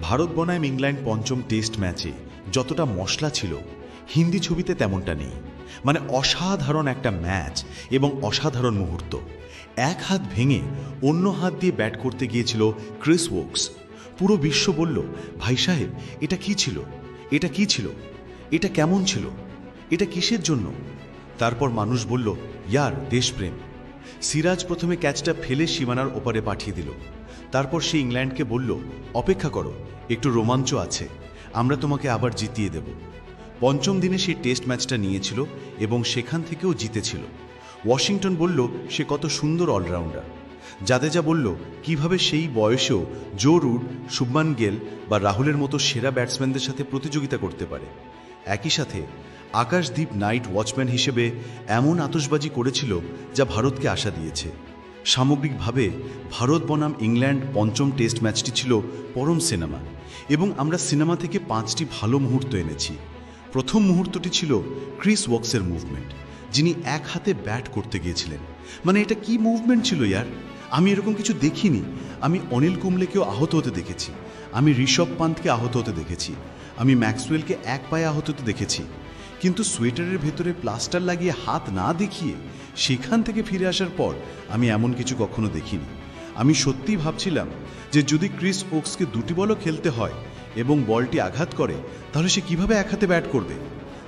ভারত বনাম ইংল্যান্ড পঞ্চম টেস্ট ম্যাচে যতটা মশলা ছিল হিন্দি ছবিতে তেমনটা নেই। মানে অসাধারণ একটা ম্যাচ এবং অসাধারণ মুহূর্ত। এক হাত ভেঙে অন্য হাত দিয়ে ব্যাট করতে গিয়েছিল ক্রিস ওকস। পুরো বিশ্ব বলল, ভাই সাহেব এটা কি ছিল, এটা কি ছিল, এটা কেমন ছিল, এটা কিসের জন্য? তারপর মানুষ বলল, ইয়ার দেশপ্রেম। সিরাজ প্রথমে ক্যাচটা ফেলে সীমানার ওপারে পাঠিয়ে দিল। তারপর সে ইংল্যান্ডকে বলল, অপেক্ষা করো, একটু রোমাঞ্চ আছে, আমরা তোমাকে আবার জিতিয়ে দেব। পঞ্চম দিনে সে টেস্ট ম্যাচটা নিয়েছিল এবং সেখান থেকেও জিতেছিল। ওয়াশিংটন বলল সে কত সুন্দর অলরাউন্ডার। জাদেজা বলল কিভাবে সেই বয়সেও জো রুট, শুভমান গিল বা রাহুলের মতো সেরা ব্যাটসম্যানদের সাথে প্রতিযোগিতা করতে পারে। একই সাথে আকাশদীপ নাইট ওয়াচম্যান হিসেবে এমন আতশবাজি করেছিল যা ভারতকে আশা দিয়েছে। সামগ্রিকভাবে ভারত বনাম ইংল্যান্ড পঞ্চম টেস্ট ম্যাচটি ছিল পরম সিনেমা এবং আমরা সিনেমা থেকে 5টি ভালো মুহূর্ত এনেছি। প্রথম মুহূর্তটি ছিল ক্রিস ওকসের মুভমেন্ট, যিনি এক হাতে ব্যাট করতে গিয়েছিলেন। মানে এটা কি মুভমেন্ট ছিল ইয়ার, আমি এরকম কিছু দেখিনি। আমি অনিল কুম্বলেকেও আহত হতে দেখেছি, আমি ঋষভ পান্থকে আহত হতে দেখেছি, আমি ম্যাক্সওয়েলকে এক পায়ে আহত হতে দেখেছি, কিন্তু সোয়েটারের ভেতরে প্লাস্টার লাগিয়ে হাত না দেখিয়ে সেখান থেকে ফিরে আসার পর আমি এমন কিছু কখনো দেখিনি। আমি সত্যিই ভাবছিলাম যে যদি ক্রিস ওকসকে দুটি বলও খেলতে হয় এবং বলটি আঘাত করে তাহলে সে কিভাবে এক হাতে ব্যাট করবে।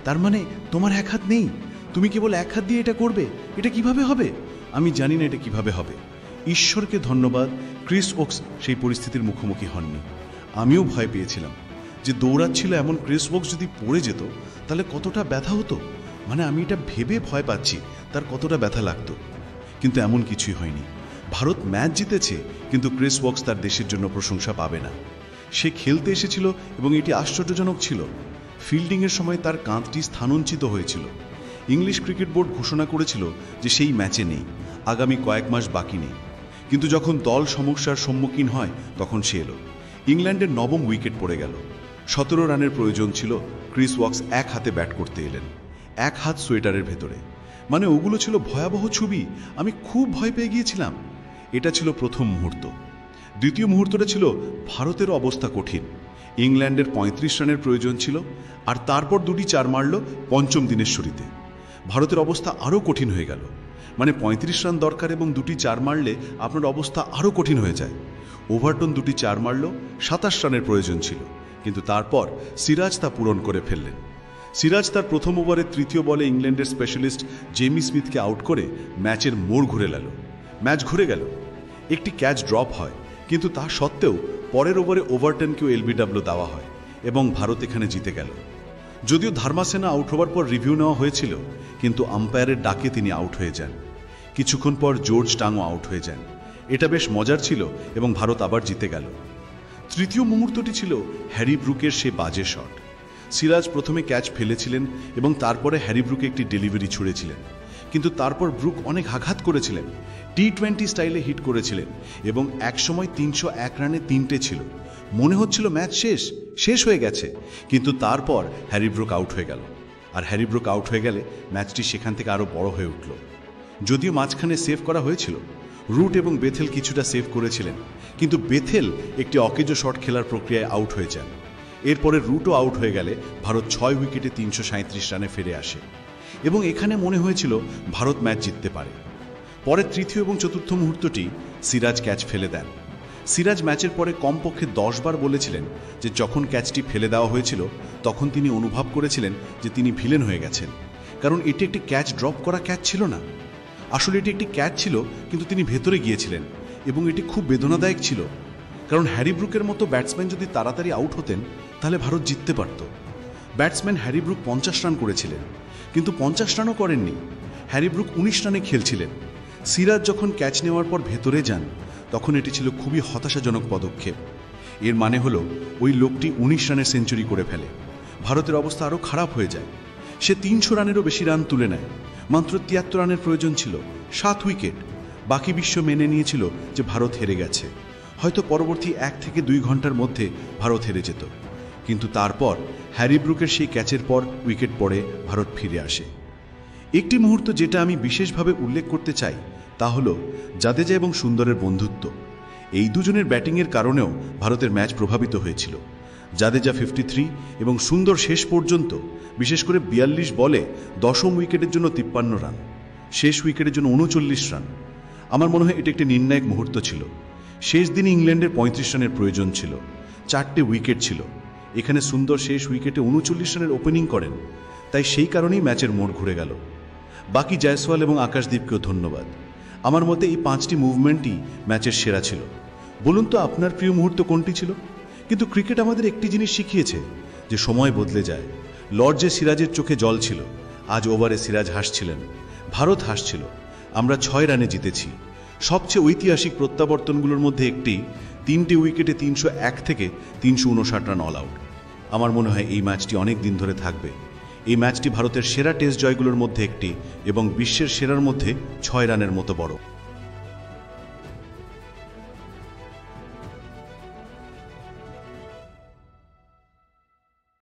তার মানে তোমার এক হাত নেই, তুমি কেবল এক হাত দিয়ে এটা করবে, এটা কিভাবে হবে? আমি জানি না এটা কিভাবে হবে। ঈশ্বরকে ধন্যবাদ, ক্রিস ওকস সেই পরিস্থিতির মুখোমুখি হননি। আমিও ভয় পেয়েছিলাম যে দৌড়াচ্ছিল এমন ক্রিস ওকস যদি পড়ে যেত তাহলে কতটা ব্যথা হতো। মানে আমি এটা ভেবে ভয় পাচ্ছি তার কতটা ব্যথা লাগতো। কিন্তু এমন কিছুই হয়নি। ভারত ম্যাচ জিতেছে, কিন্তু ক্রিস ওকস তার দেশের জন্য প্রশংসা পাবে না। সে খেলতে এসেছিল এবং এটি আশ্চর্যজনক ছিল। ফিল্ডিংয়ের সময় তার কাঁধটি স্থানচ্যুত হয়েছিল। ইংলিশ ক্রিকেট বোর্ড ঘোষণা করেছিল যে সেই ম্যাচে নেই, আগামী কয়েক মাস বাকি নেই। কিন্তু যখন দল সমস্যার সম্মুখীন হয় তখন সে এলো। ইংল্যান্ডের 9ম উইকেট পড়ে গেল। 17 রানের প্রয়োজন ছিল। ক্রিস ওকস এক হাতে ব্যাট করতে এলেন, এক হাত সোয়েটারের ভেতরে। মানে ওগুলো ছিল ভয়াবহ ছবি। আমি খুব ভয় পেয়ে গিয়েছিলাম। এটা ছিল প্রথম মুহূর্ত। দ্বিতীয় মুহূর্তটা ছিল ভারতের অবস্থা কঠিন। ইংল্যান্ডের 35 রানের প্রয়োজন ছিল আর তারপর 2টি 4 মারল পঞ্চম দিনের শুরুতে। ভারতের অবস্থা আরও কঠিন হয়ে গেল। মানে 35 রান দরকার এবং 2টি 4 মারলে আপনার অবস্থা আরও কঠিন হয়ে যায়। ওভারটন 2টি 4 মারল, 27 রানের প্রয়োজন ছিল, কিন্তু তারপর সিরাজ তা পূরণ করে ফেললেন। সিরাজ তার প্রথম ওভারের 3য় বলে ইংল্যান্ডের স্পেশালিস্ট জেমি স্মিথকে আউট করে ম্যাচের মোড় ঘুরে গেল। ম্যাচ ঘুরে গেল। একটি ক্যাচ ড্রপ হয়, কিন্তু তা সত্ত্বেও পরের ওভারে ওভারটনকেও এলবিডব্লিউ দেওয়া হয় এবং ভারত এখানে জিতে গেল। যদিও ধর্মাসেনা আউট হওয়ার পর রিভিউ নেওয়া হয়েছিল, কিন্তু আম্পায়ারের ডাকে তিনি আউট হয়ে যান। কিছুক্ষণ পর জর্জ টাংও আউট হয়ে যান। এটা বেশ মজার ছিল এবং ভারত আবার জিতে গেল। তৃতীয় মুহূর্তটি ছিল হ্যারি ব্রুকের সে বাজে শট। সিরাজ প্রথমে ক্যাচ ফেলেছিলেন এবং তারপরে হ্যারি ব্রুকে একটি ডেলিভারি ছুড়েছিলেন, কিন্তু তারপর ব্রুক অনেক আঘাত করেছিলেন, টি20 স্টাইলে হিট করেছিলেন এবং একসময় 301 রানে 3টে ছিল। মনে হচ্ছিল ম্যাচ শেষ হয়ে গেছে, কিন্তু তারপর হ্যারি ব্রুক আউট হয়ে গেল। আর হ্যারি ব্রুক আউট হয়ে গেলে ম্যাচটি সেখান থেকে আরও বড় হয়ে উঠল। যদিও মাঝখানে সেভ করা হয়েছিল, রুট এবং বেথেল কিছুটা সেভ করেছিলেন, কিন্তু বেথেল একটি অকেজো শট খেলার প্রক্রিয়ায় আউট হয়ে যান। এরপরে রুটও আউট হয়ে গেলে ভারত 6 উইকেটে 337 রানে ফিরে আসে এবং এখানে মনে হয়েছিল ভারত ম্যাচ জিততে পারে। পরে তৃতীয় এবং চতুর্থ মুহূর্তটি সিরাজ ক্যাচ ফেলে দেন। সিরাজ ম্যাচের পরে কমপক্ষে 10 বার বলেছিলেন যে যখন ক্যাচটি ফেলে দেওয়া হয়েছিল তখন তিনি অনুভব করেছিলেন যে তিনি ভিলেন হয়ে গেছেন, কারণ এটি একটি ক্যাচ ড্রপ করা ক্যাচ ছিল না। আসলে এটি একটি ক্যাচ ছিল, কিন্তু তিনি ভেতরে গিয়েছিলেন এবং এটি খুব বেদনাদায়ক ছিল, কারণ হ্যারি ব্রুকের মতো ব্যাটসম্যান যদি তাড়াতাড়ি আউট হতেন তাহলে ভারত জিততে পারত। ব্যাটসম্যান হ্যারি ব্রুক 50 রান করেছিলেন, কিন্তু 50 রানও করেননি। হ্যারি ব্রুক 19 রানে খেলছিলেন। সিরাজ যখন ক্যাচ নেওয়ার পর ভেতরে যান তখন এটি ছিল খুবই হতাশাজনক পদক্ষেপ। এর মানে হলো ওই লোকটি 19 রানের সেঞ্চুরি করে ফেলে। ভারতের অবস্থা আরও খারাপ হয়ে যায়। সে 300 রানেরও বেশি রান তুলে নেয়। মাত্র 73 রানের প্রয়োজন ছিল, 7 উইকেট। বাকি বিশ্ব মেনে নিয়েছিল যে ভারত হেরে গেছে। হয়তো পরবর্তী 1 থেকে 2 ঘন্টার মধ্যে ভারত হেরে যেত, কিন্তু তারপর হ্যারি ব্রুকের সেই ক্যাচের পর উইকেট পড়ে ভারত ফিরে আসে। একটি মুহূর্ত যেটা আমি বিশেষভাবে উল্লেখ করতে চাই তা হলো জাদেজা এবং সুন্দরের বন্ধুত্ব। এই দুজনের ব্যাটিংয়ের কারণেও ভারতের ম্যাচ প্রভাবিত হয়েছিল। জাদেজা 53 এবং সুন্দর শেষ পর্যন্ত, বিশেষ করে 42 বলে 10ম উইকেটের জন্য 53 রান, শেষ উইকেটের জন্য 39 রান। আমার মনে হয় এটা একটি নির্ণায়ক মুহূর্ত ছিল। শেষ দিনে ইংল্যান্ডের 35 রানের প্রয়োজন ছিল, 4টে উইকেট ছিল। এখানে সুন্দর শেষ উইকেটে 39 রানের ওপেনিং করেন, তাই সেই কারণেই ম্যাচের মোড় ঘুরে গেল। বাকি জয়সওয়াল এবং আকাশদীপকেও ধন্যবাদ। আমার মতে এই 5টি মুভমেন্টই ম্যাচের সেরা ছিল। বলুন তো আপনার প্রিয় মুহূর্ত কোনটি ছিল? কিন্তু ক্রিকেট আমাদের একটি জিনিস শিখিয়েছে, যে সময় বদলে যায়। লর্ডসে সিরাজের চোখে জল ছিল, আজ ওভারে সিরাজ হাসছিলেন, ভারত হাসছিল। আমরা 6 রানে জিতেছি। সবচেয়ে ঐতিহাসিক প্রত্যাবর্তনগুলোর মধ্যে একটি, 3টে উইকেটে 301 থেকে 359 রান অল আউট। আমার মনে হয় এই ম্যাচটি অনেক দিন ধরে থাকবে। এই ম্যাচটি ভারতের সেরা টেস্ট জয়গুলোর মধ্যে একটি এবং বিশ্বের সেরার মধ্যে 6 রানের মতো বড়।